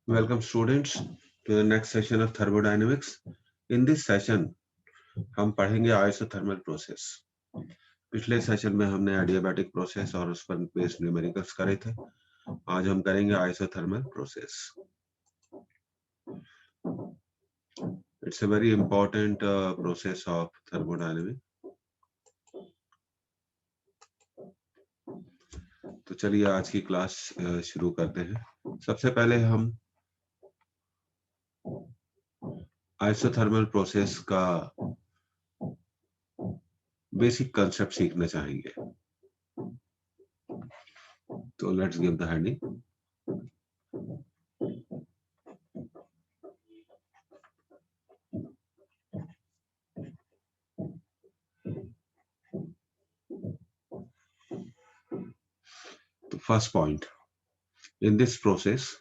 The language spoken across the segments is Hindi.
Welcome students to the next session of thermodynamics. In this session हम पढ़ेंगे isothermal process. पिछले सेशन में हमने adiabatic process और उस पर बेस्ड न्यूमेरिकल्स करे थे. आज हम करेंगे isothermal process. It's a very important process of thermodynamics. तो चलिए आज की क्लास शुरू करते हैं. सबसे पहले हम आइसोथर्मल प्रोसेस का बेसिक कंसेप्ट सीखना चाहेंगे. तो let's give the heading. The first point, in this process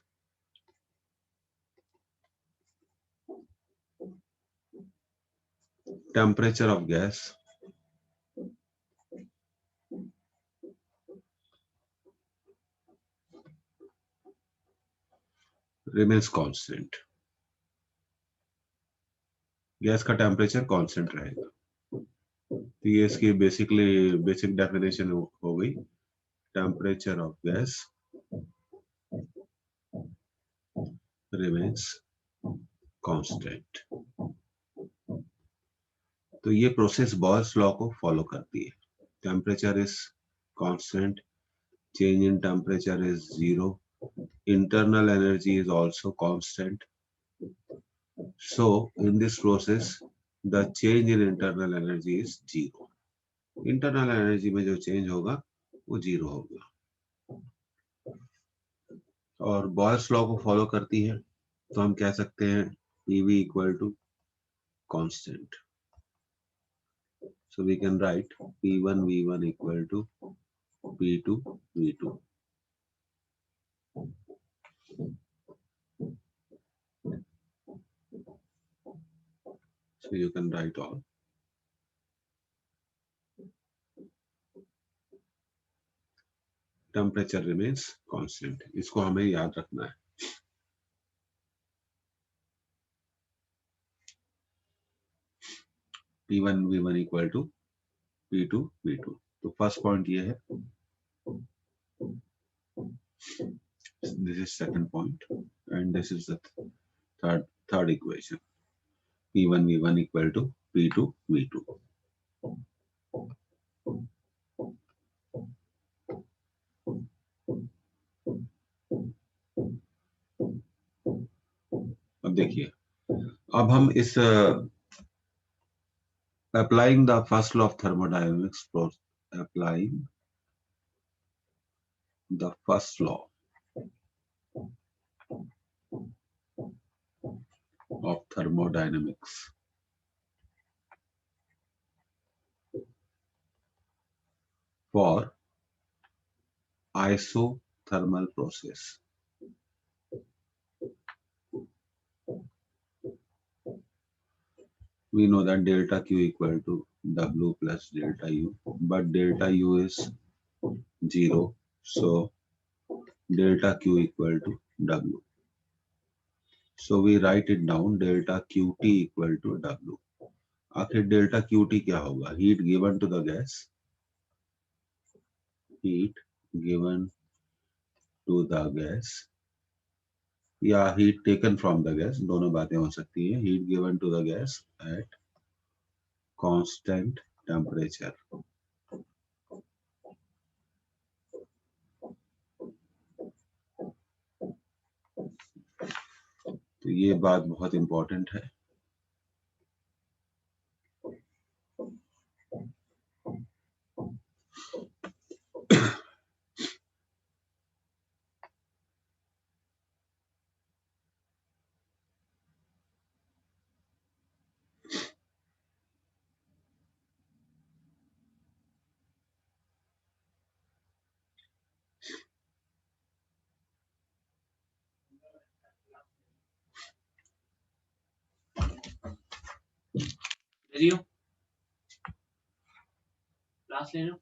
temperature of gas remains constant. Gas का टेम्परेचर कांस्टेंट रहेगा. तो ये इसकी बेसिक डेफिनेशन हो गई. Temperature of gas remains constant. तो ये प्रोसेस बॉयल्स लॉ को फॉलो करती है. Temperature is constant, change in temperature is 0, internal energy is also constant. So in this process the change in internal energy is 0. internal energy में जो change होगा वो 0 होगा. और बॉयल्स लॉ को फॉलो करती है तो हम कह सकते हैं PV equal to constant. So we can write P1 V1 equal to P2 V2. So you can write all. Temperature remains constant. इसको हमें याद रखना है. P1 V1 equal to P2 V2. तो फर्स्ट पॉइंट ये है. This is second point and this is the third equation. P1 V1 equal to P2 V2. अब देखिए, अब हम इस applying the first law of thermodynamics, applying the first law of thermodynamics for isothermal process. We know that delta Q equal to W plus delta U, but delta U is 0, So delta Q equal to W. So we write it down, delta QT equal to W. आखिर डेल्टा QT क्या होगा? Heat given to the gas, heat given to the gas या heat taken from the gas, दोनों बातें हो सकती है. Heat given to the gas at constant temperature. तो ये बात बहुत इंपॉर्टेंट है. क्लास ले लो.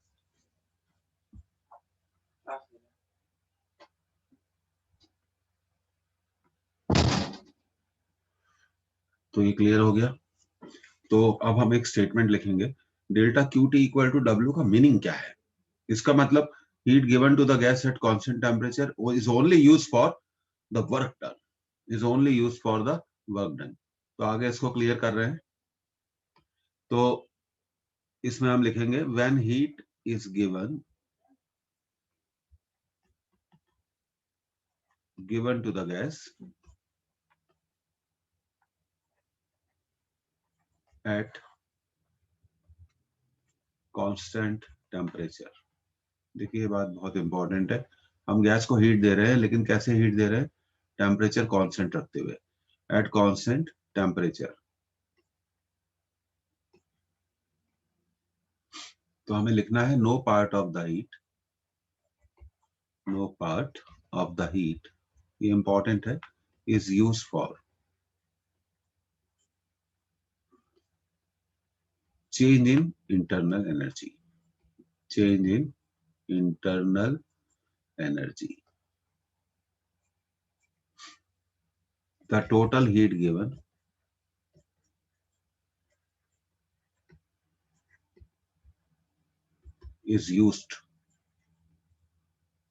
तो ये क्लियर हो गया. तो अब हम एक स्टेटमेंट लिखेंगे, delta QT equal to W का मीनिंग क्या है? इसका मतलब heat given to the gas at constant temperature is only used for the work done, is only used for the work done. तो आगे इसको क्लियर कर रहे हैं. तो इसमें हम लिखेंगे when heat is given to the gas at constant temperature. देखिए ये बात बहुत इंपॉर्टेंट है. हम गैस को हीट दे रहे हैं, लेकिन कैसे हीट दे रहे हैं? टेम्परेचर कांस्टेंट रखते हुए, एट कांस्टेंट टेम्परेचर. तो हमें लिखना है no part of the heat, no part of the heat, ये इंपॉर्टेंट है, is use for change in internal energy, change in internal energy. The total heat given is used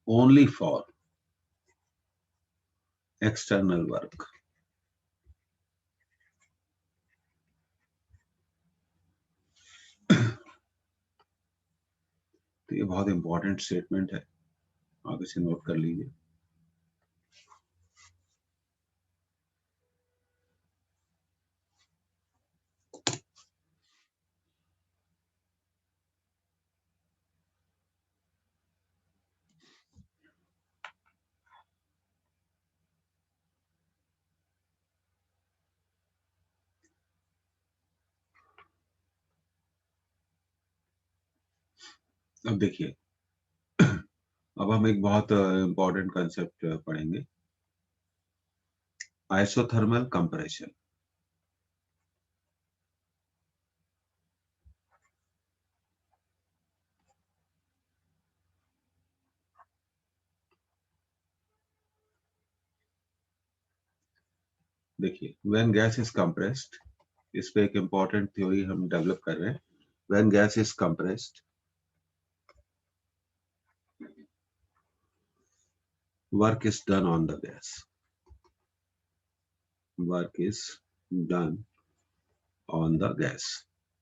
only for external work. तो ये बहुत इंपॉर्टेंट स्टेटमेंट है, आगे से नोट कर लीजिए. अब देखिए, अब हम एक बहुत इंपॉर्टेंट कंसेप्ट पढ़ेंगे, आइसोथर्मल कंप्रेशन. देखिए, व्हेन गैस इज कंप्रेस्ड, इस पे एक इंपॉर्टेंट थ्योरी हम डेवलप कर रहे हैं. When gas is compressed, work is done on the gas, work is done on the gas.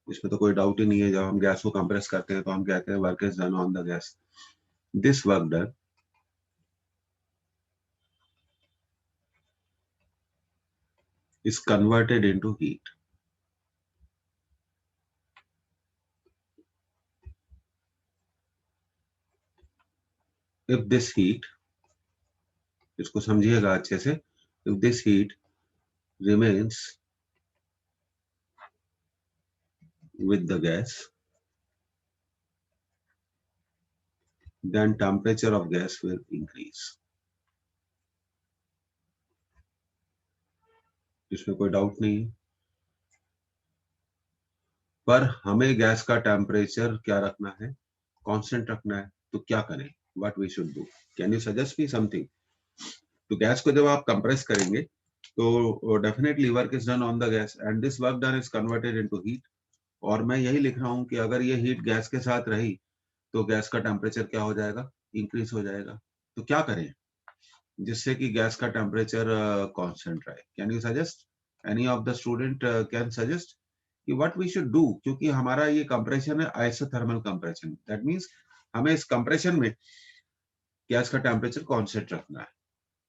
इसमें तो कोई डाउट ही नहीं है. जब हम गैस को कंप्रेस करते हैं तो हम कहते हैं work is done on the gas. This work done is converted into heat. If this heat, इसको समझिएगा अच्छे से, if this heat remains with the gas, then temperature of gas will increase. इसमें कोई डाउट नहीं है. पर हमें गैस का टेम्परेचर क्या रखना है? कांस्टेंट रखना है. तो क्या करें? what we should do. Can you suggest me something? तो गैस को जब आप कंप्रेस करेंगे तो definitely work is done on the gas and this work done is converted into heat. और मैं यही लिख रहा हूं कि अगर ये हीट गैस के साथ रही तो गैस का टेम्परेचर क्या हो जाएगा, इंक्रीज हो जाएगा। तो क्या करें जिससे कि गैस का टेम्परेचर कांस्टेंट रहे? Can you suggest, any of the student can suggest कि व्हाट वी शुड डू? क्योंकि हमारा ये कंप्रेशन है आइसोथर्मल कंप्रेशन, दैट मींस हमें इस कंप्रेशन में गैस का टेम्परेचर कांस्टेंट रखना है।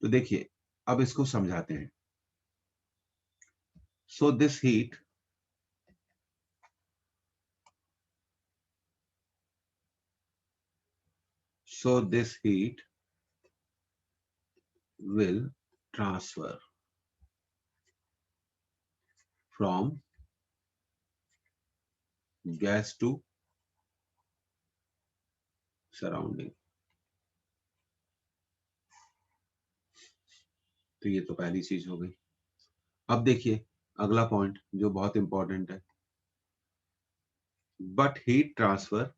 तो देखिए अब इसको समझाते हैं। So this heat will transfer from gas to surrounding। तो ये तो पहली चीज हो गई। अब देखिए अगला पॉइंट जो बहुत इंपॉर्टेंट है, but heat transfer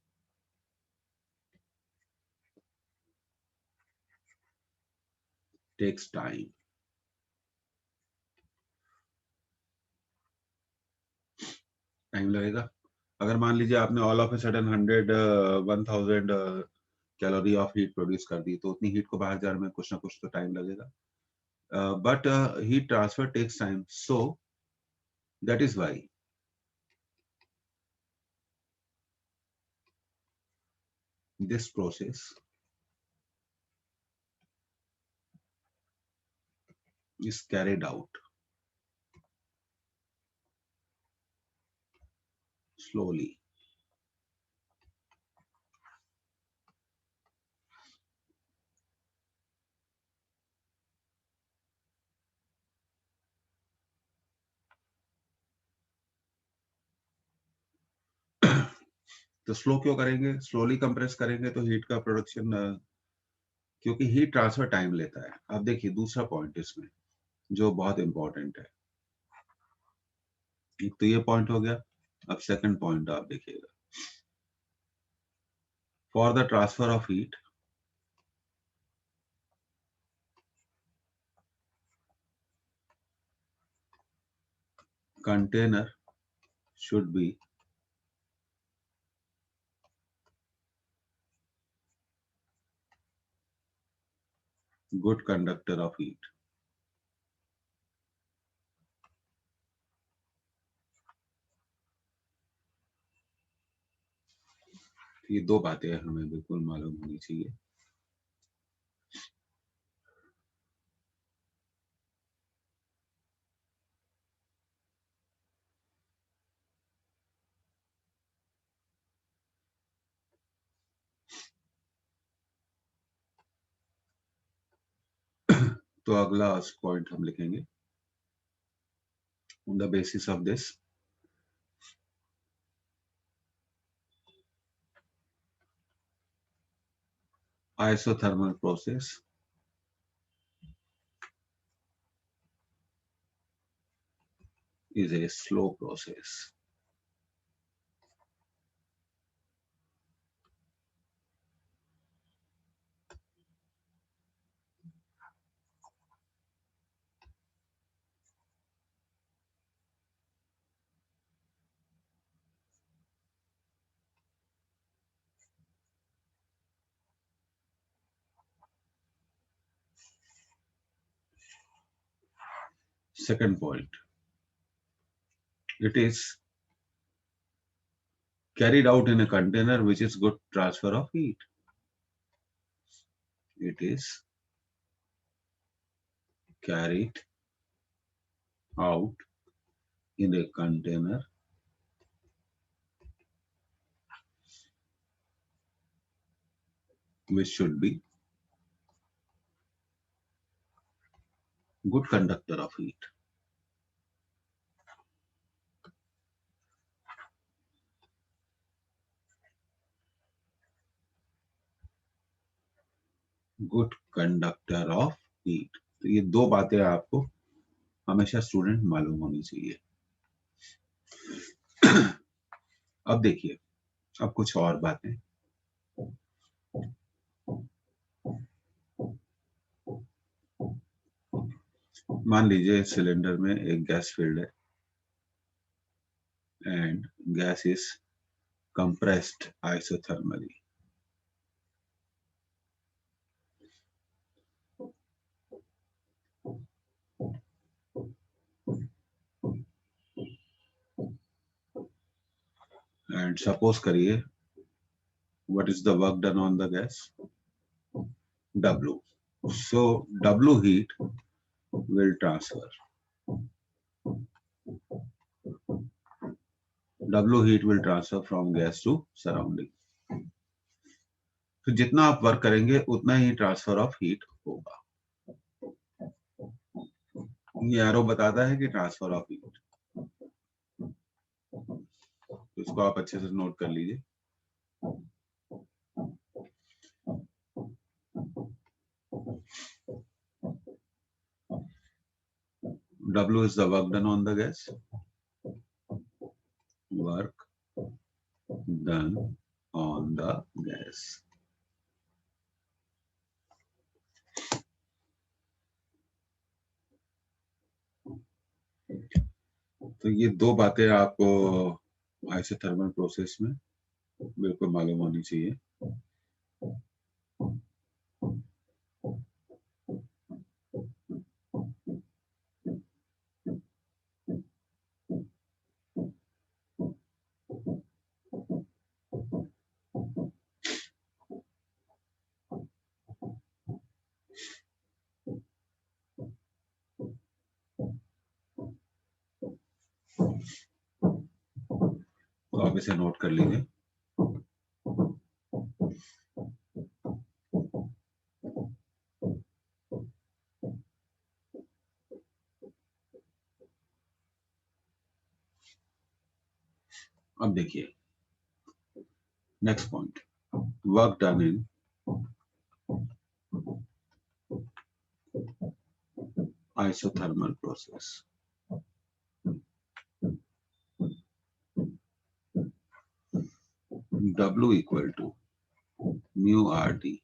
takes time. Time लगेगा। अगर मान लीजिए आपने all of a sudden 1000 calorie of heat produce कर दी तो उतनी हीट को बाहर जाने में कुछ ना कुछ तो टाइम लगेगा। But heat transfer takes time, so that is why this process is carried out slowly तो स्लो क्यों करेंगे, स्लोली कंप्रेस करेंगे तो हीट का प्रोडक्शन, क्योंकि हीट ट्रांसफर टाइम लेता है। अब देखिए दूसरा पॉइंट इसमें जो बहुत इंपॉर्टेंट है, एक तो ये पॉइंट हो गया। अब सेकंड पॉइंट आप देखिएगा, for the transfer of heat container should be good conductor of heat. ये दो बातें हमें बिल्कुल मालूम होनी चाहिए। तो अगला पॉइंट हम लिखेंगे, on the basis of this isothermal process is a slow process। Second point, it is carried out in a container which is good transfer of heat। It is carried out in a container which should be good conductor of heat। Good conductor of heat. तो ये दो बातें आपको हमेशा स्टूडेंट मालूम होनी चाहिए। अब देखिए अब कुछ और बातें। मान लीजिए सिलेंडर में एक गैस फिल्ड है and gas is compressed isothermally. And suppose करिए what is the work done on the gas? W. So W heat will transfer. W heat will transfer from gas to surrounding. तो जितना आप वर्क करेंगे उतना ही ट्रांसफर ऑफ हीट होगा. ये एरो बताता है कि ट्रांसफर ऑफ हीट. तो इसको आप अच्छे से नोट कर लीजिए. W is the work done on the gas. Work done on the gas. तो ये दो बातें आपको आइसोथर्मल प्रोसेस में बिल्कुल मालूम होनी चाहिए. तो आप इसे नोट कर लीजिए. अब देखिए next point, work done in isothermal process. W equal to mu RT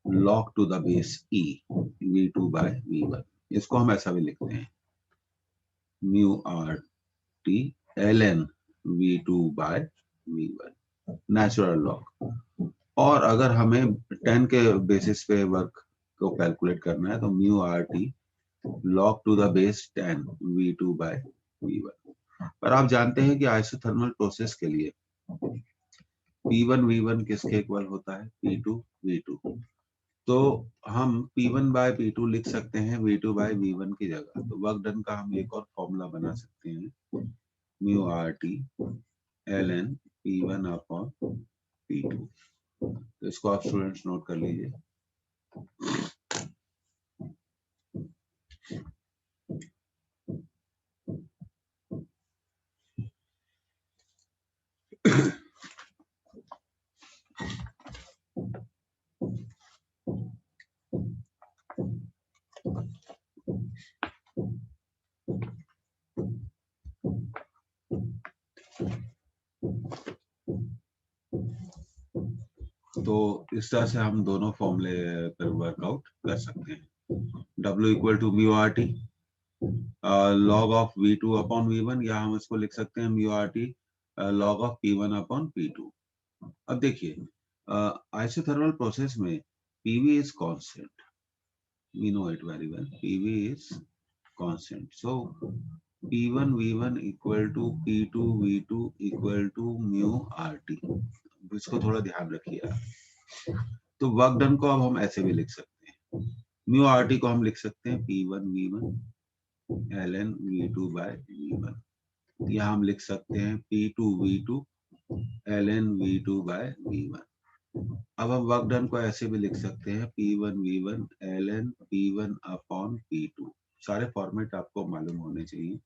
log to the base E V2 by V1. इसको हम ऐसा भी लिखते हैं mu RT ln V2 by V1 natural log. और अगर हमें 10 के बेसिस पे वर्क को कैलकुलेट करना है तो mu RT log to the base 10 V2 by V1. पर आप जानते हैं कि आइसोथर्मल प्रोसेस के लिए P1 V1 किसके इक्वल होता है? P2 V2. तो हम P1 by P2 लिख सकते हैं V2 by V1 की जगह. तो वर्क डन का हम एक और फॉर्मूला बना सकते हैं mu RT ln P1 upon P2. तो इसको आप स्टूडेंट्स नोट कर लीजिए. तो इस तरह से हम दोनों फॉर्मूले पर वर्कआउट कर सकते हैं. W equal to mu R T log of V2 upon V1, या हम इसको लिख सकते हैं mu R T log of P1 upon P2. अब देखिए आइसोथर्मल प्रोसेस में PV is constant. we know it very well. PV is constant. So P1 V1 equal to P2 V2 equal to mu RT. इसको थोड़ा ध्यान रखिए आप. तो वर्क डन को अब हम ऐसे भी लिख सकते हैं. म्यू RT को हम लिख सकते हैं P1 V1 ln V2 by V1. या हम लिख सकते हैं P2 V2 ln V2 by V1. अब हम वर्क डन को ऐसे भी लिख सकते हैं P1 V1 ln P1 upon P2. सारे फॉर्मेट आपको मालूम होने चाहिए.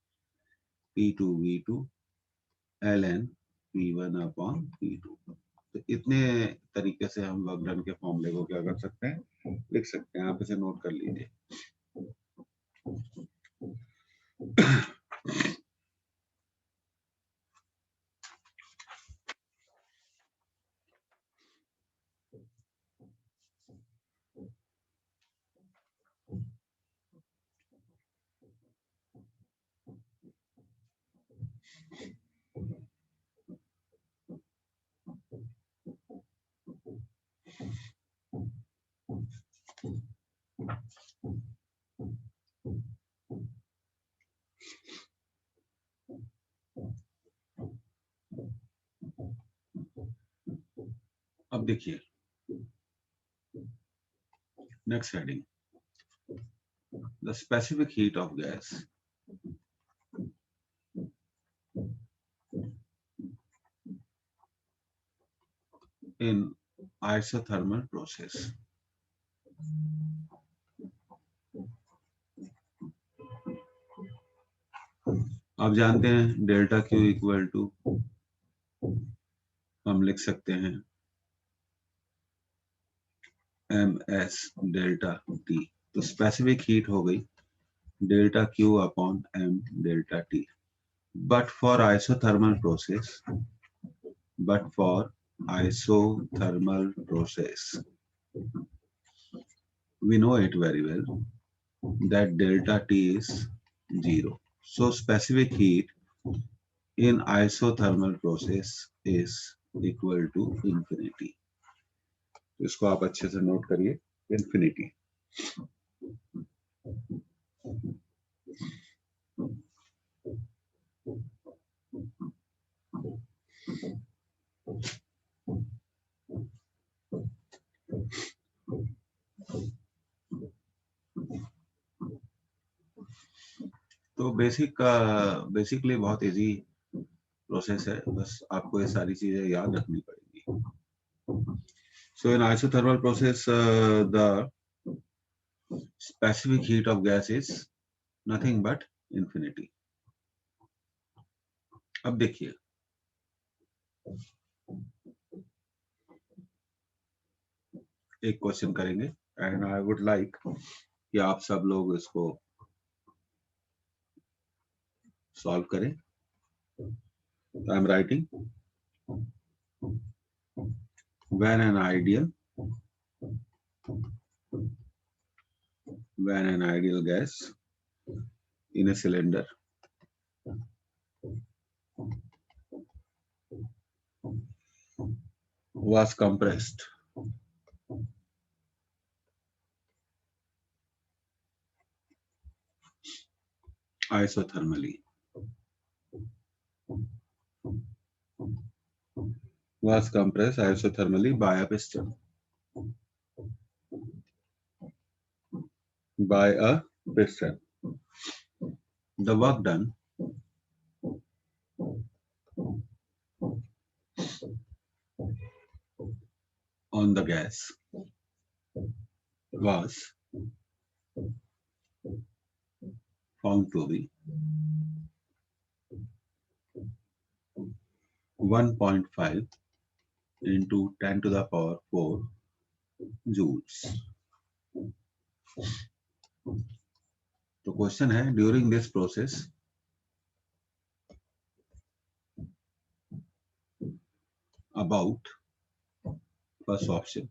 P2 V2 ln P1 upon P2. तो इतने तरीके से हम वर्क डन के फॉर्मूले को क्या कर सकते हैं, लिख सकते हैं. आप इसे नोट कर लीजिए. अब देखिए next heading, the specific heat of gas in isothermal process. आप जानते हैं डेल्टा क्यू इक्वल टू हम लिख सकते हैं एम एस डेल्टा टी। तो स्पेसिफिक हीट हो गई delta Q upon M delta T. But for isothermal process we know it very well that delta T is 0. So specific heat in isothermal process is equal to infinity. इसको आप अच्छे से नोट करिए, infinity. तो बेसिकली बहुत इजी प्रोसेस है, बस आपको ये सारी चीजें याद रखनी पड़ेगी। So in isothermal process the specific heat of gas is nothing but infinity. अब देखिए एक क्वेश्चन करेंगे एंड आई वुड लाइक कि आप सब लोग इसको सॉल्व करें। I am writing when an ideal gas in a cylinder was compressed isothermally by a piston. The work done on the gas was found to be 1.5 into 10 to the power 4 joules. तो क्वेश्चन है during this process about first option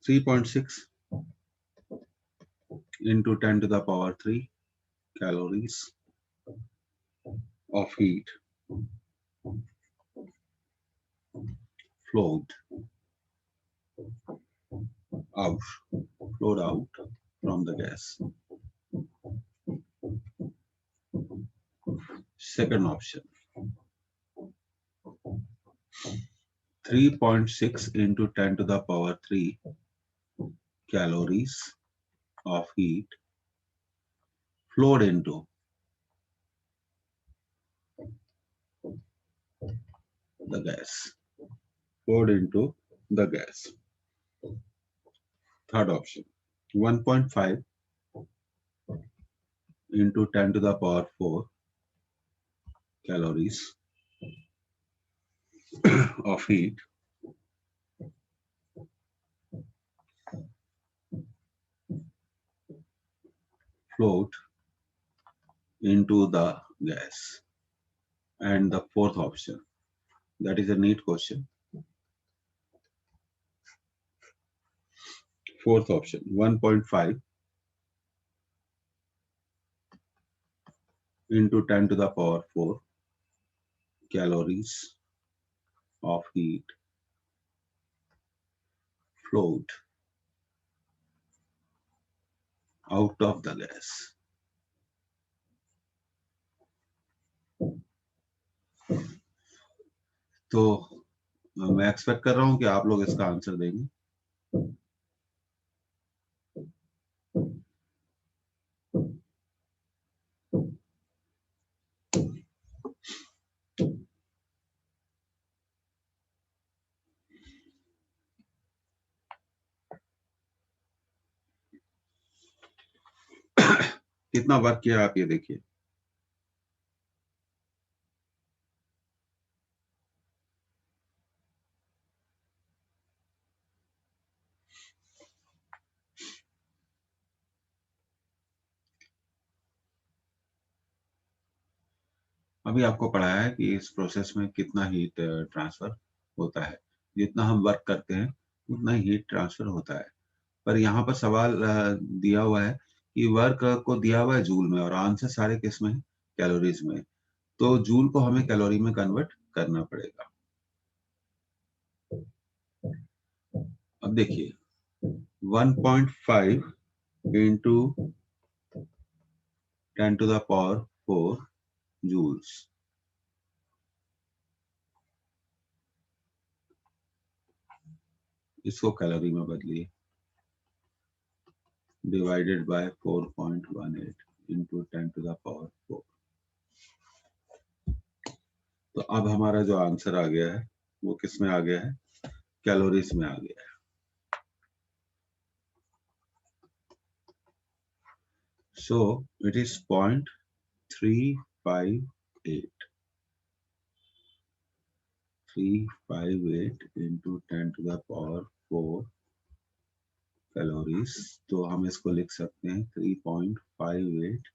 3.6 into 10 to the power 3 calories of heat flowed out from the gas. Second option 3.6 into 10 to the power 3 calories of heat flowed into the gas. Third option 1.5 into 10 to the power 4 calories of heat flowed into the gas. And the fourth option, that is a neat question. Fourth option 1.5 into 10 to the power 4 calories of heat flowed out of the gas. तो मैं एक्सपेक्ट कर रहा हूं कि आप लोग इसका आंसर देंगे। कितना वर्क किया आप ये देखिए। अभी आपको पढ़ाया है कि इस प्रोसेस में कितना हीट ट्रांसफर होता है। जितना हम वर्क करते हैं उतना ही हीट ट्रांसफर होता है। पर यहाँ पर सवाल दिया हुआ है कि वर्क को दिया हुआ है जूल में और आंसर सारे किस में है, कैलोरीज में। तो जूल को हमें कैलोरी में कन्वर्ट करना पड़ेगा। अब देखिए 1.5 into 10 to the power 4 joules. इसको कैलोरी में बदलिए, divided by 4.18 into 10 to the power 4। तो अब हमारा जो आंसर आ गया है वो किस में आ गया है, कैलोरीज में आ गया है। So it is 0.358 into 10 to the power 4 calories. तो हम इसको लिख सकते हैं 3.58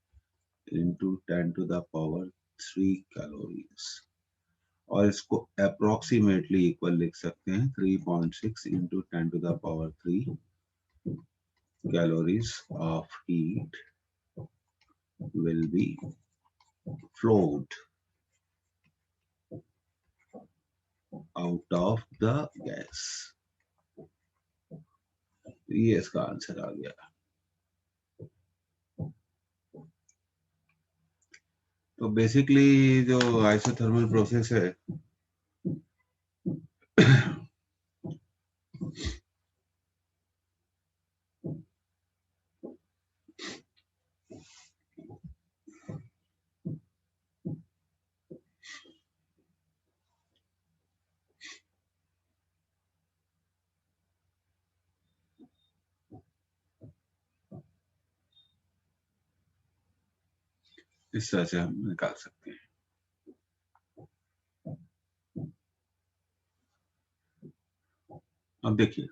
into 10 to the power 3 calories. और इसको अप्रोक्सीमेटली इक्वल लिख सकते हैं 3.6 into 10 to the power 3 calories of heat will be flowed out of the gas। ये इसका आंसर आ गया। तो बेसिकली जो आइसोथर्मल प्रोसेस है इस तरह से हम निकाल सकते हैं। अब देखिए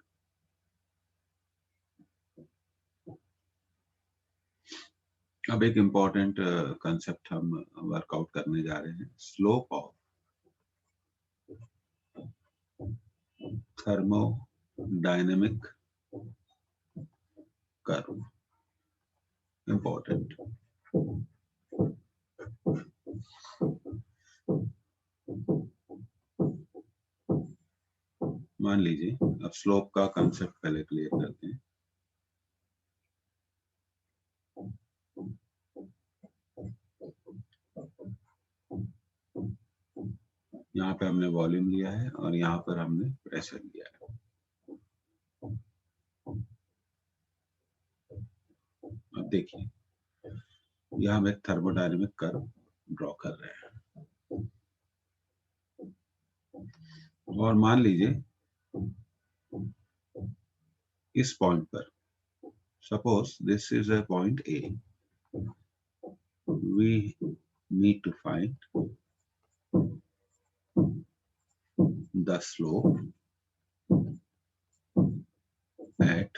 अब एक इम्पॉर्टेंट कंसेप्ट हम वर्कआउट करने जा रहे हैं, slope of thermodynamic curve. Important. मान लीजिए अब स्लोप का कंसेप्ट पहले क्लियर करते हैं। यहाँ पे हमने वॉल्यूम लिया है और यहाँ पर हमने प्रेशर लिया है। अब देखिए यहाँ हम एक थर्मोडायनेमिक कर्व ड्रॉ कर रहे हैं और मान लीजिए इस पॉइंट पर, suppose this is a point A, we need to find the slope at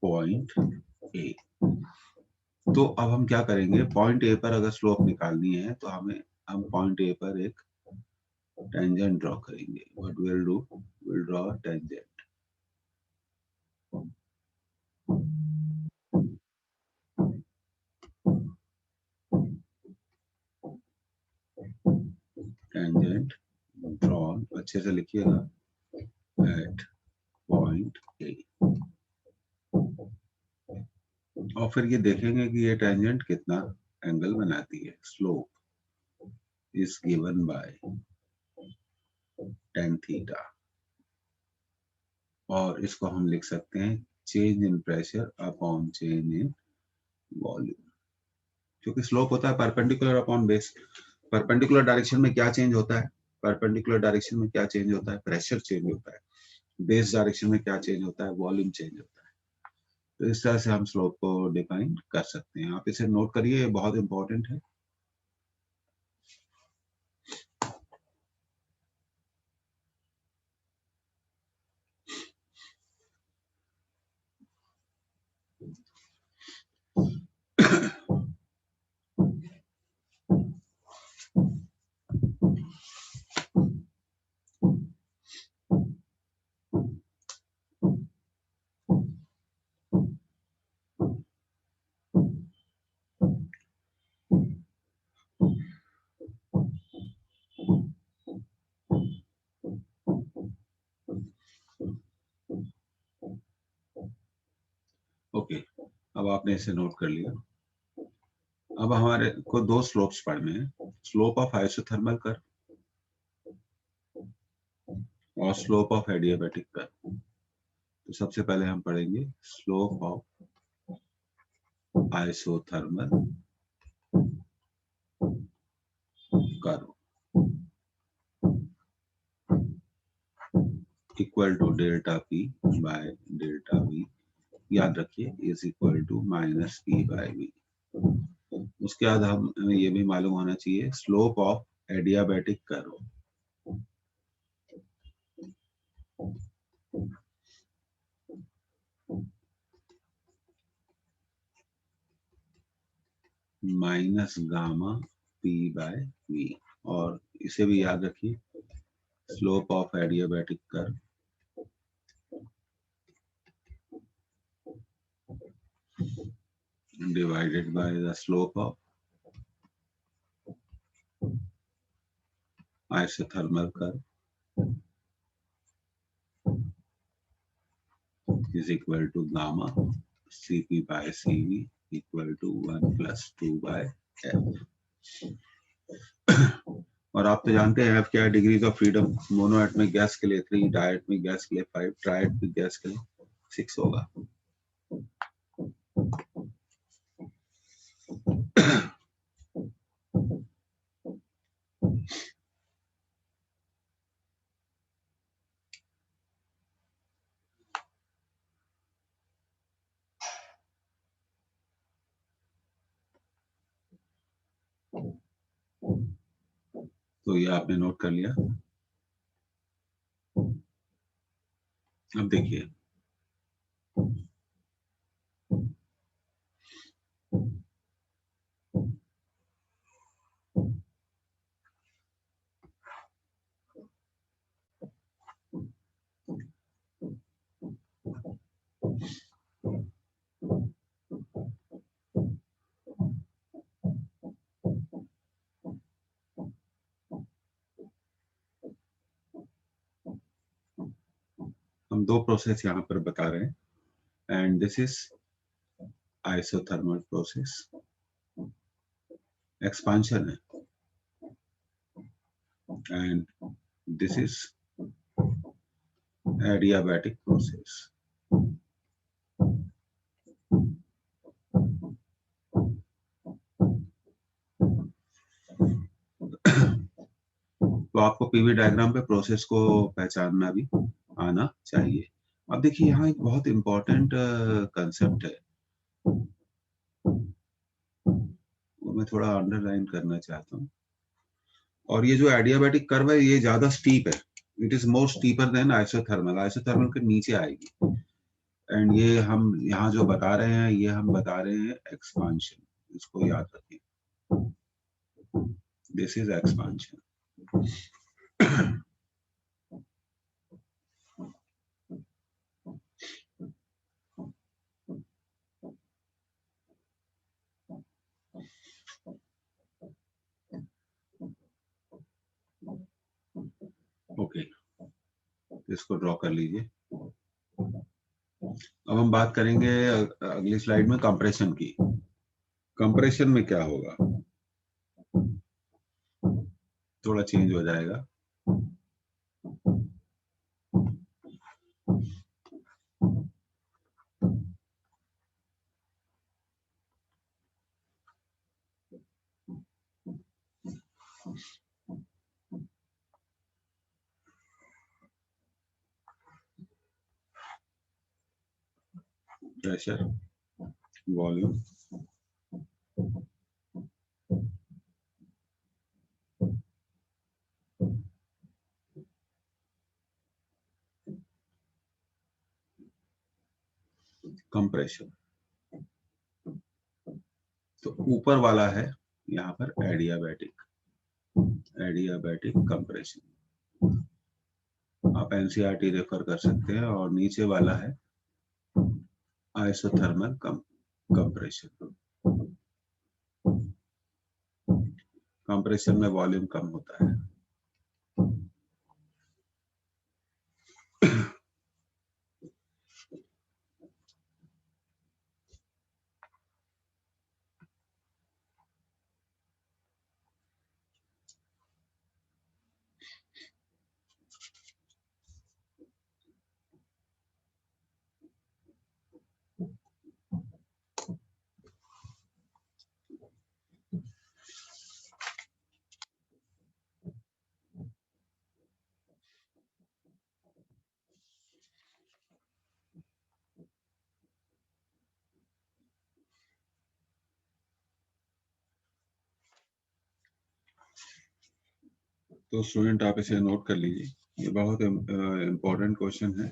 point A। तो अब हम क्या करेंगे, पॉइंट ए पर अगर स्लोप निकालनी है तो हम पॉइंट ए पर एक टेंजेंट ड्रॉ करेंगे। What will do, will draw tangent. Tangent drawn, अच्छे से लिखिएगा, एट पॉइंट ए। और फिर ये देखेंगे कि ये टेंजेंट कितना एंगल बनाती है। Slope is given by tan theta, और इसको हम लिख सकते हैं change in pressure upon change in volume. क्योंकि स्लोप होता है perpendicular upon base. Perpendicular direction में क्या चेंज होता है? परपेंडिकुलर डायरेक्शन में क्या चेंज होता है? प्रेशर चेंज होता है। बेस डायरेक्शन में क्या चेंज होता है? वॉल्यूम चेंज होता है। तो इस तरह से हम स्लोप को डिफाइन कर सकते हैं। आप इसे नोट करिए, ये बहुत इंपॉर्टेंट है। ओके, अब आपने इसे नोट कर लिया। अब हमारे को दो स्लोप्स पढ़ने हैं, स्लोप ऑफ आइसोथर्मल कर्व और स्लोप ऑफ एडियाबैटिक कर्व। तो सबसे पहले हम पढ़ेंगे slope of isothermal curve equal to delta P by delta V. याद रखिए is equal to minus P by V. उसके बाद हमें ये भी मालूम होना चाहिए slope of adiabatic curve minus gamma P by V. और इसे भी याद रखिए slope of adiabatic curve divided by the slope of isothermal curve is equal to gamma Cp by Cv equal to 1 plus 2 by F। और आप तो जानते हैं F क्या है? Degrees of freedom. Mono atomic gas के लिए 3, डाई एटमिक गैस के लिए 5, ट्राई एटमिक गैस के लिए 6 होगा। तो ये आपने नोट कर लिया। अब देखिए हम दो प्रोसेस यहाँ पर बता रहे हैं and this is isothermal process, expansion है, and this is adiabatic process। तो आपको पीवी डायग्राम पे प्रोसेस को पहचानना भी आना चाहिए। अब देखिए यहाँ एक बहुत इंपॉर्टेंट कंसेप्ट है, वो मैं थोड़ा अंडरलाइन करना चाहता हूँ। और ये जो एडियाबैटिक कर्व है ये ज्यादा स्टीप है, it is more steeper than isothermal. Isothermal के नीचे आएगी। एंड ये हम यहाँ जो बता रहे हैं ये हम बता रहे हैं एक्सपांशन, इसको याद रखें, दिस इज एक्सपांशन। ओके, इसको ड्रॉ कर लीजिए। अब हम बात करेंगे अगली स्लाइड में कंप्रेशन की। कंप्रेशन में क्या होगा, थोड़ा चेंज हो जाएगा। pressure, volume, compression. तो ऊपर वाला है यहाँ पर एडियाबैटिक कंप्रेशन। आप एनसीईआरटी रेफर कर सकते हैं। और नीचे वाला है आइसोथर्मल कंप्रेशन। कंप्रेशन में वॉल्यूम कम होता है। तो स्टूडेंट आप इसे नोट कर लीजिए, ये बहुत इम्पोर्टेंट क्वेश्चन है।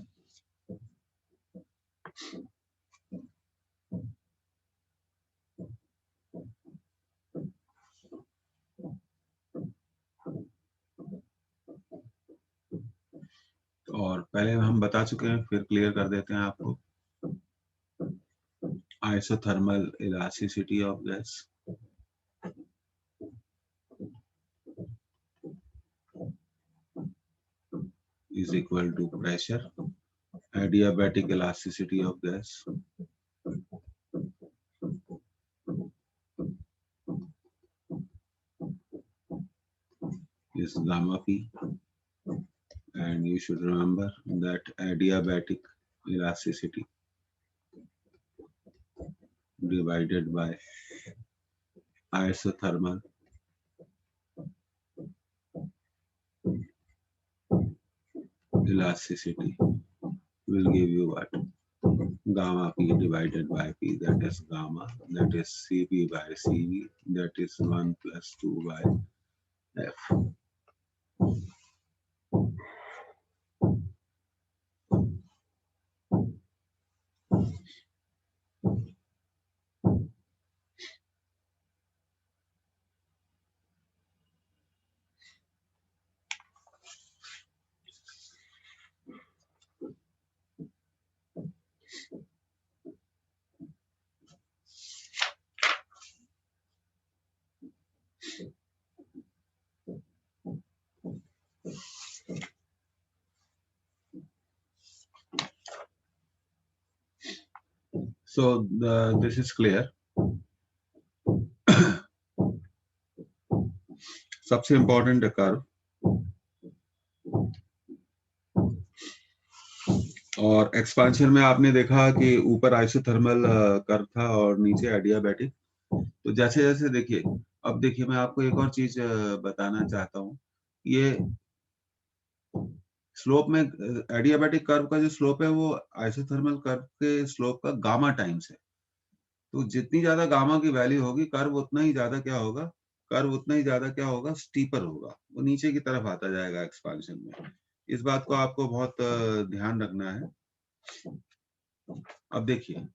और पहले हम बता चुके हैं, फिर क्लियर कर देते हैं आपको। Isothermal elasticity of gas is equal to pressure. Adiabatic elasticity of gas is gamma p, and you should remember that adiabatic elasticity divided by isothermal elasticity will give you what? Gamma p divided by p, that is gamma, that is Cp by Cv, that is 1 plus 2 by F. So this is clear. सबसे इम्पोर्टेंट कर्व, और एक्सपांशन में आपने देखा कि ऊपर आइसोथर्मल कर्व था और नीचे एडियाबैटिक। तो जैसे जैसे देखिए, अब देखिए मैं आपको एक और चीज बताना चाहता हूँ। ये स्लोप में एडियाबैटिक कर्व का जो स्लोप है वो आइसोथर्मल कर्व के स्लोप का गामा टाइम्स है। तो जितनी ज्यादा गामा की वैल्यू होगी, कर्व उतना ही ज्यादा क्या होगा, स्टीपर होगा, वो नीचे की तरफ आता जाएगा एक्सपांशन में। इस बात को आपको बहुत ध्यान रखना है। अब देखिए,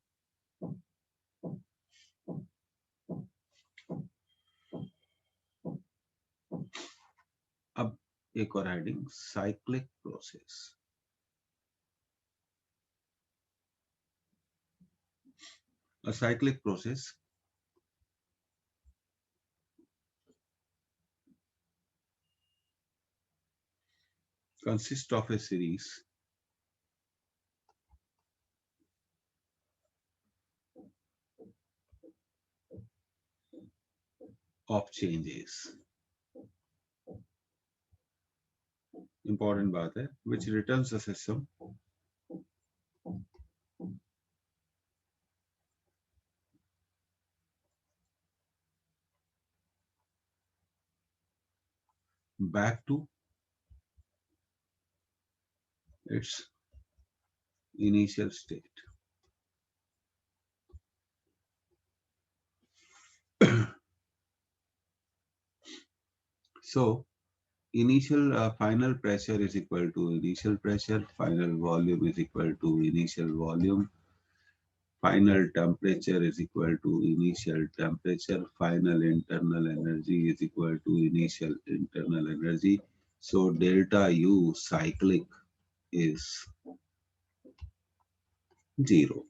अब एक और heading, cyclic process. A cyclic process consists of a series of changes. Important बात है, which returns the system back to its initial state. So initial final pressure is equal to initial pressure, final volume is equal to initial volume, final temperature is equal to initial temperature, final internal energy is equal to initial internal energy. So delta U cyclic is 0.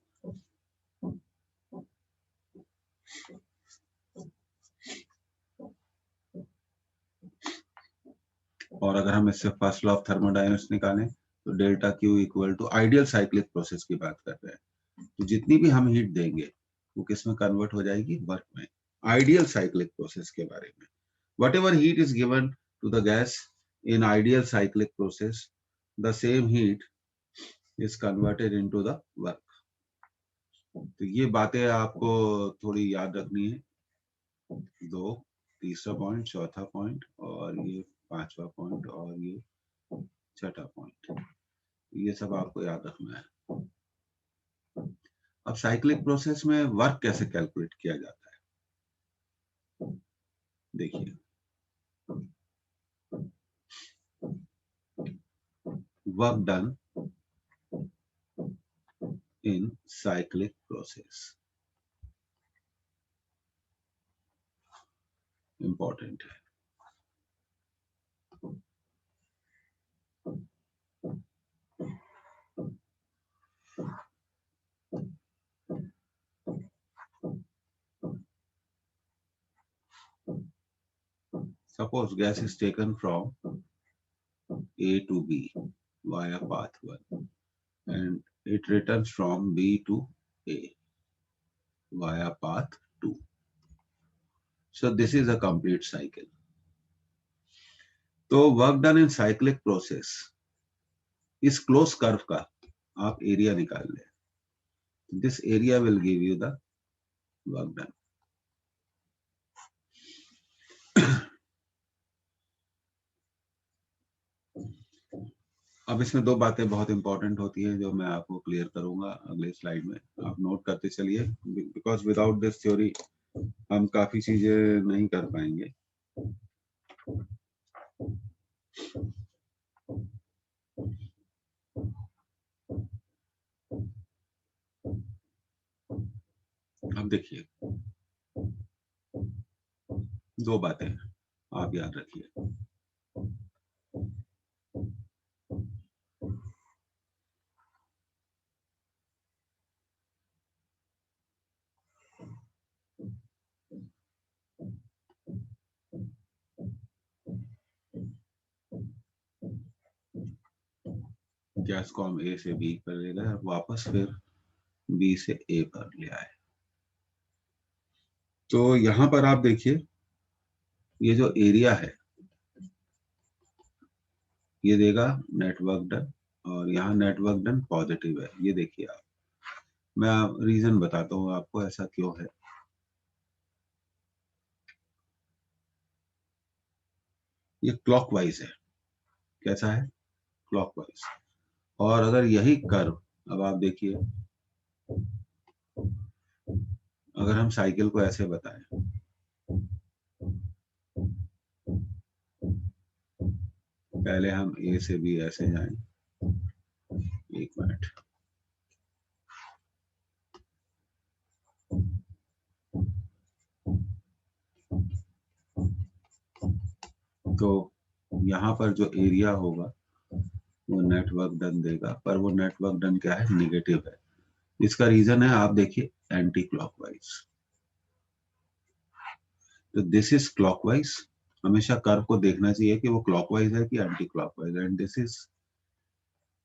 और अगर हम इससे फर्स्ट लॉ ऑफ थर्मोडायनेमिक्स निकालें तो delta Q equal to ideal cyclic process की बात कर रहे हैं, तो जितनी भी हम हीट देंगे वो किस में कन्वर्ट हो जाएगी, वर्क में। आइडियल साइक्लिक प्रोसेस के बारे में, whatever heat is given to the gas in ideal cyclic process, the same heat is converted into the work. तो ये बातें आपको थोड़ी याद रखनी है, दो, तीसरा पॉइंट, चौथा पॉइंट, और ये पांचवा पॉइंट, और ये छठा पॉइंट, ये सब आपको याद रखना है। अब साइक्लिक प्रोसेस में वर्क कैसे कैलकुलेट किया जाता है, देखिए work done in cyclic process, important है। Suppose gas is taken from A to B via path 1 and it returns from B to A via path 2. So this is a complete cycle. तो work done in cyclic process, इस क्लोज कर्व का आप एरिया निकाल लें, this area will give you the work done. अब इसमें दो बातें बहुत इंपॉर्टेंट होती है जो मैं आपको क्लियर करूंगा अगले स्लाइड में, आप नोट करते चलिए, बिकॉज विदाउट दिस थ्योरी हम काफी चीजें नहीं कर पाएंगे। अब देखिए दो बातें आप याद रखिए। गैस को हम ए से बी पर ले गए, वापस फिर बी से ए पर ले आए। तो यहां पर आप देखिए ये जो एरिया है ये देगा नेटवर्क डन, और यहाँ नेटवर्क डन पॉजिटिव है। ये देखिए आप, मैं रीजन बताता हूँ आपको ऐसा क्यों है। ये क्लॉकवाइज है, कैसा है, क्लॉकवाइज। और अगर यही कर्व, अब आप देखिए अगर हम साइकिल को ऐसे बताएं, पहले हम ए से बी ऐसे जाएं, एक मिनट, तो यहाँ पर जो एरिया होगा वो नेटवर्क डन देगा, पर वो नेटवर्क डन क्या है, निगेटिव है। इसका रीजन है आप देखिए एंटी क्लॉकवाइज। तो दिस इज क्लॉकवाइज, हमेशा कर्व को देखना चाहिए कि वो क्लॉकवाइज है कि anti clockwise, and this is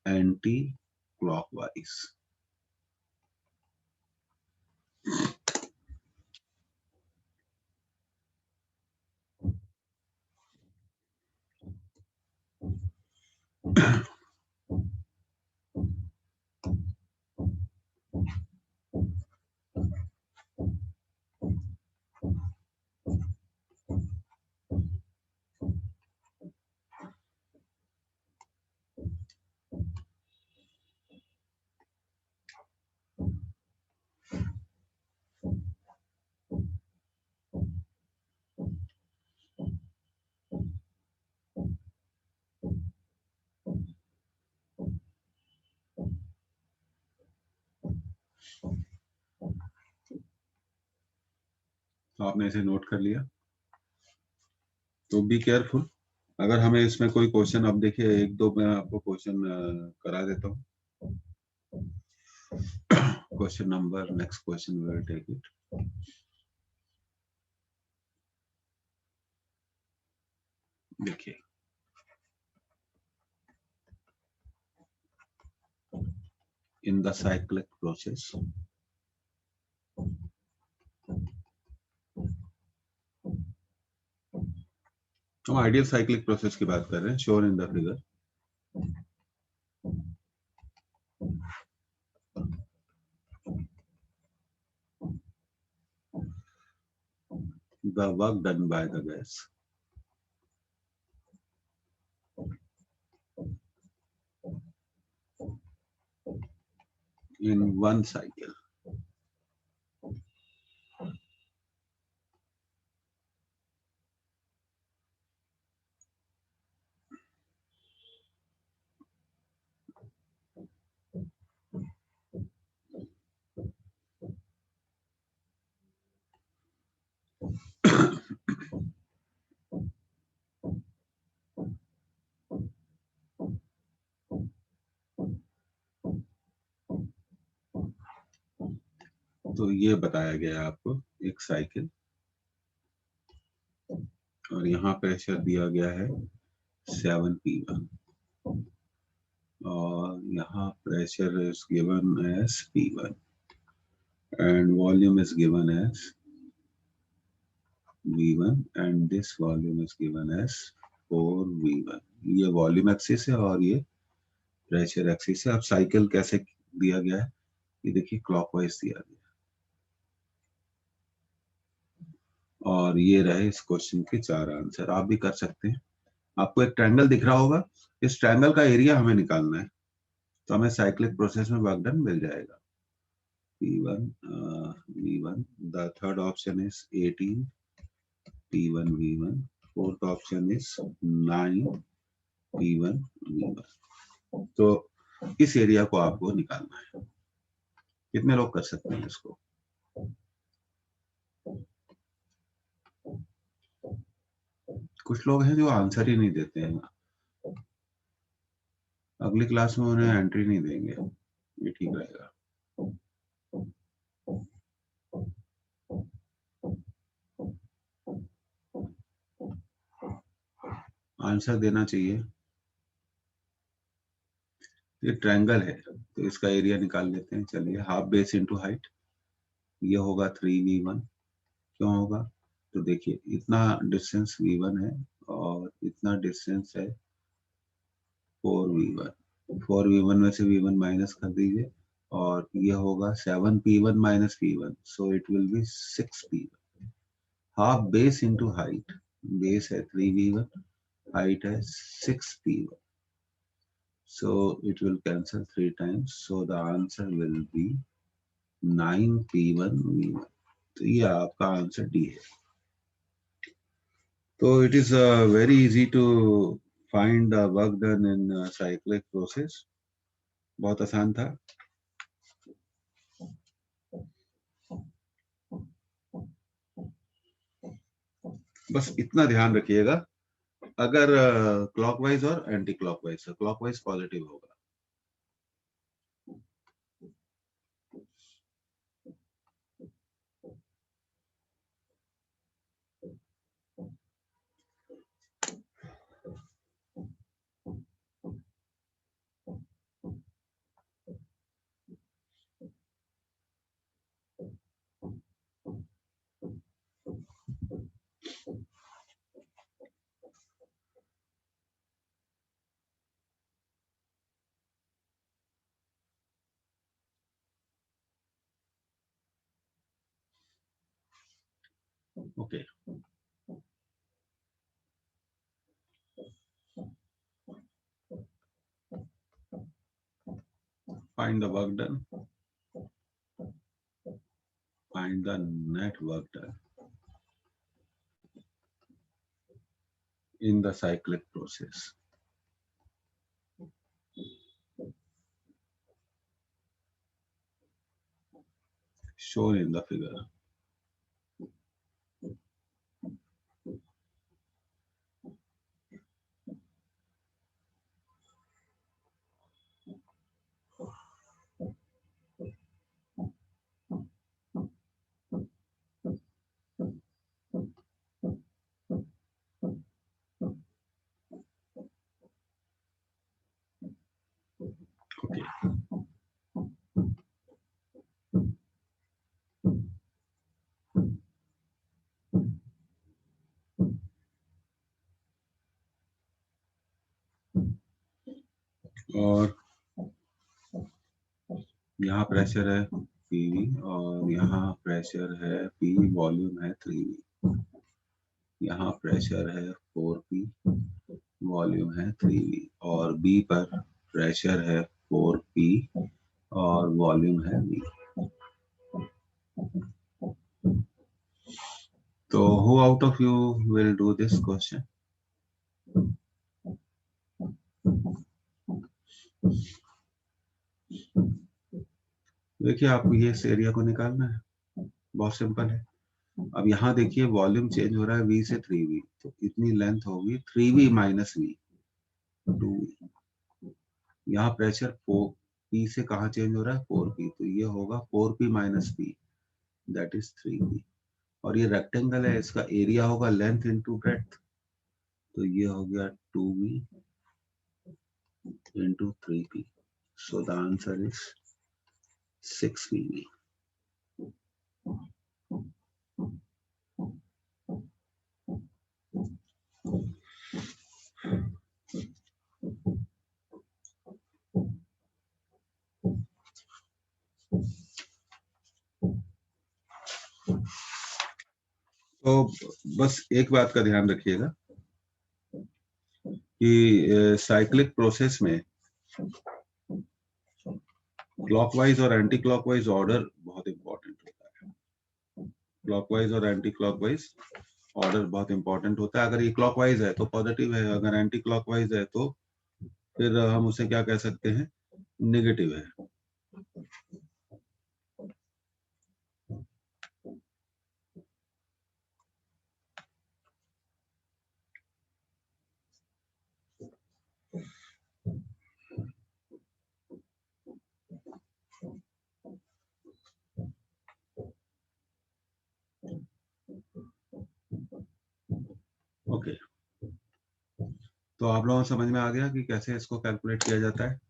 anti clockwise. आपने इसे नोट कर लिया, तो बी केयरफुल। अगर हमें इसमें कोई क्वेश्चन, अब देखिए एक दो मैं आपको क्वेश्चन करा देता हूँ। Question number, next question we will take it. देखिए, in the cyclic process, हम आइडियल साइक्लिक प्रोसेस की बात कर रहे हैं, shown in the figure. The work done by the gas in one cycle तो ये बताया गया है आपको एक साइकिल, और यहाँ प्रेशर दिया गया है 7P1, और यहाँ pressure is given as P1 and volume is given as V1 and this volume is given as 4V1। ये वॉल्यूम एक्सिस है और ये प्रेशर एक्सिस है। अब साइकिल कैसे दिया गया है, ये देखिए क्लॉकवाइज दिया गया, और ये रहे इस क्वेश्चन के 4 आंसर। आप भी कर सकते हैं। आपको एक ट्रायंगल दिख रहा होगा, इस ट्रायंगल का एरिया हमें निकालना है, तो हमें साइक्लिक प्रोसेस में वर्क डन मिल जाएगा। P1 V1, the third option is 18 P1 V1, fourth option is 9 P1 V1। तो इस एरिया को आपको निकालना है। कितने लोग कर सकते हैं इसको? कुछ लोग हैं जो आंसर ही नहीं देते हैं, अगली क्लास में उन्हें एंट्री नहीं देंगे, ये ठीक रहेगा। आंसर देना चाहिए। ये ट्रायंगल है तो इसका एरिया निकाल लेते हैं। चलिए, हाफ बेस इनटू हाइट, ये होगा 3V1। क्यों होगा? तो देखिए, इतना डिस्टेंस V1 है और इतना डिस्टेंस है 4V1। 4V1 में से V1 माइनस कर दीजिए, और ये होगा 7P1 minus P1, so it will be 6P1। Half base into height, base है 3V1, height है 6P1, so it will cancel 3 times, so the answer will be 9P1 V1। तो ये आपका आंसर डी है। तो it is very easy to find the work done in cyclic process, बहुत आसान था। बस इतना ध्यान रखिएगा, अगर क्लॉकवाइज और एंटी क्लॉकवाइज है, क्लॉकवाइज पॉजिटिव होगा। Okay, find the work done, find the net work done in the cyclic process shown in the figure। और यहाँ प्रेशर है PV और यहाँ प्रेशर है P, वॉल्यूम है 3V। यहाँ प्रेशर है 4P, वॉल्यूम है 3V और B पर प्रेशर है 4P और वॉल्यूम है V। तो who out of you will do this question? देखिए आपको ये इस एरिया को निकालना है, बहुत सिंपल है। अब यहाँ देखिए वॉल्यूम चेंज हो रहा है V से 3V, तो इतनी लेंथ होगी 3V माइनस V, 2V। यहाँ प्रेशर 4P से कहाँ चेंज हो रहा है 4P, तो ये होगा 4P minus P, that is 3V। और ये रेक्टेंगल है, इसका एरिया होगा लेंथ इंटू ब्रेड्थ, तो ये हो गया 2V into 3P। So the answer is 6VV। तो बस एक बात का ध्यान रखिएगा कि साइक्लिक प्रोसेस में क्लॉकवाइज और एंटी क्लॉकवाइज ऑर्डर बहुत इंपॉर्टेंट होता है। क्लॉकवाइज और एंटी क्लॉकवाइज ऑर्डर बहुत इंपॉर्टेंट होता है। अगर ये क्लॉकवाइज है तो पॉजिटिव है, अगर एंटी क्लॉकवाइज है तो फिर हम उसे क्या कह सकते हैं, नेगेटिव है। ओके, तो आप लोगों को समझ में आ गया कि कैसे इसको कैलकुलेट किया जाता है।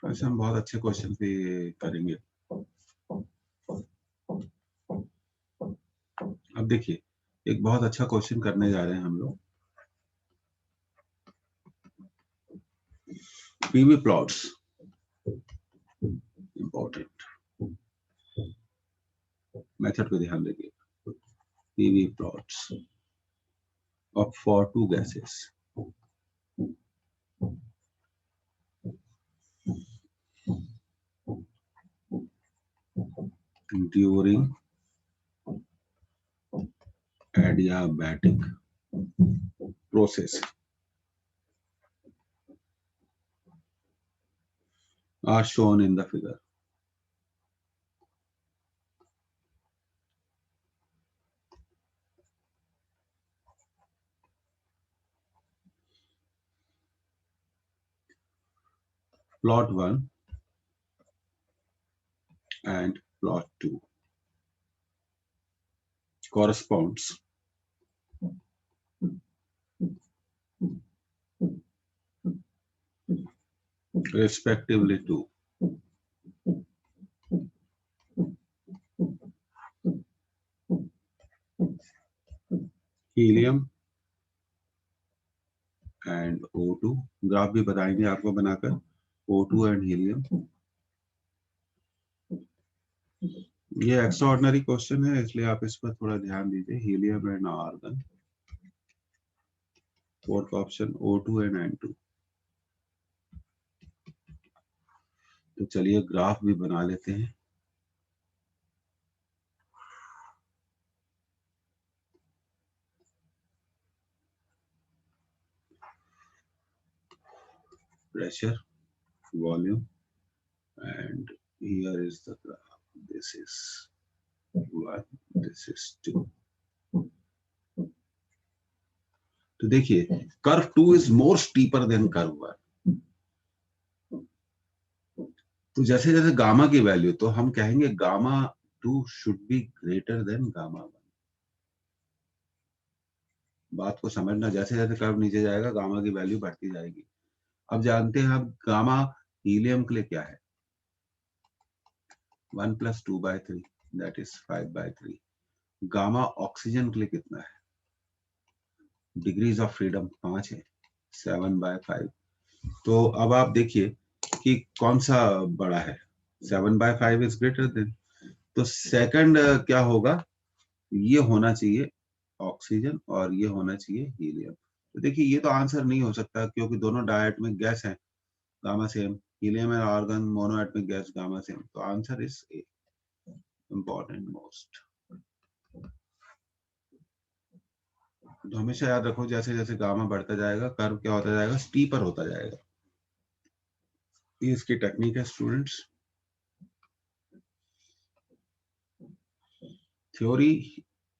ऐसे हम बहुत अच्छे क्वेश्चन भी करेंगे। अब देखिए एक बहुत अच्छा क्वेश्चन करने जा रहे हैं हम लोग। पीवी प्लॉट्स इंपॉर्टेंट, मेथड पे ध्यान देंगे। PV plots of for two gases during adiabatic process are shown in the figure. Plot 1 and plot 2 corresponds respectively to helium and O2। Graph भी बताएंगे आपको बनाकर, O2 and helium। ये एक्स्ट्रा ऑर्डिनरी क्वेश्चन है इसलिए आप इस पर थोड़ा ध्यान दीजिए। Helium and argon, fourth option O2 and N2। तो चलिए ग्राफ भी बना लेते हैं। Pressure, volume, and here is the graph. This is 1, this is 2। तो देखिए curve 2 is more steeper than curve 1। तो जैसे जैसे गामा की वैल्यू, तो हम कहेंगे gamma 2 should be greater than gamma 1। बात को समझना, जैसे जैसे कर्व नीचे जाएगा गामा की वैल्यू बढ़ती जाएगी। अब जानते हैं अब गामा हीलियम के लिए क्या है, 1 + 2/3 दैट इज 5/3। गामा ऑक्सीजन के लिए कितना है, डिग्रीज ऑफ फ्रीडम 5 है, 7/5। तो अब आप देखिए कि कौन सा बड़ा है, 7/5 इज ग्रेटर देन, तो सेकंड क्या होगा, ये होना चाहिए ऑक्सीजन और ये होना चाहिए हीलियम। तो देखिए ये तो आंसर नहीं हो सकता क्योंकि दोनों डायटोमिक गैस हैं, gamma same, helium and argon monoatomic gas, gamma same, तो answer is A, important most. तो हमेशा याद रखो जैसे जैसे गामा बढ़ता जाएगा कर्व क्या होता जाएगा, स्टीपर होता जाएगा। ये इसकी टेक्निक है स्टूडेंट्स। थ्योरी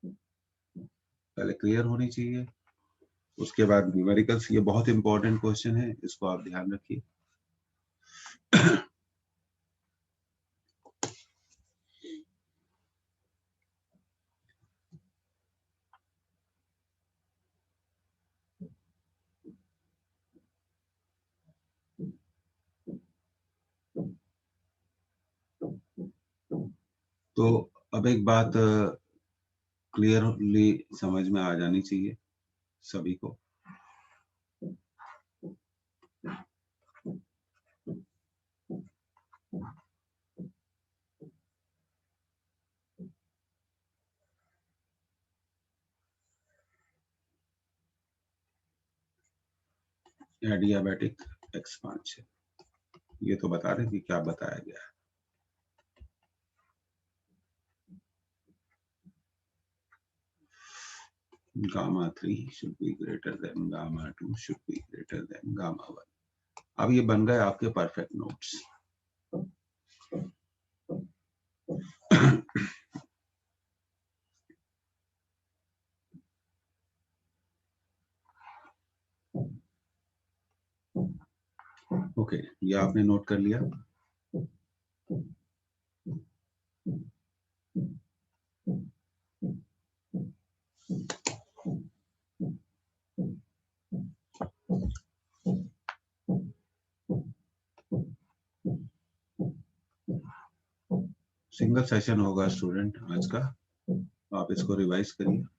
पहले क्लियर होनी चाहिए, उसके बाद न्यूमेरिकल्स, ये बहुत इंपॉर्टेंट क्वेश्चन है, इसको आप ध्यान रखिए। तो अब एक बात क्लियरली समझ में आ जानी चाहिए सभी को, एडियाबैटिक एक्सपांशन, ये तो बता रहे कि क्या बताया गया है। Gamma 3 should be greater than gamma 2 should be greater than gamma 1। अब ये बन गए आपके परफेक्ट नोट्स। ओके, ये आपने नोट कर लिया। सिंगल सेशन होगा स्टूडेंट आज का, आप इसको रिवाइज करिए।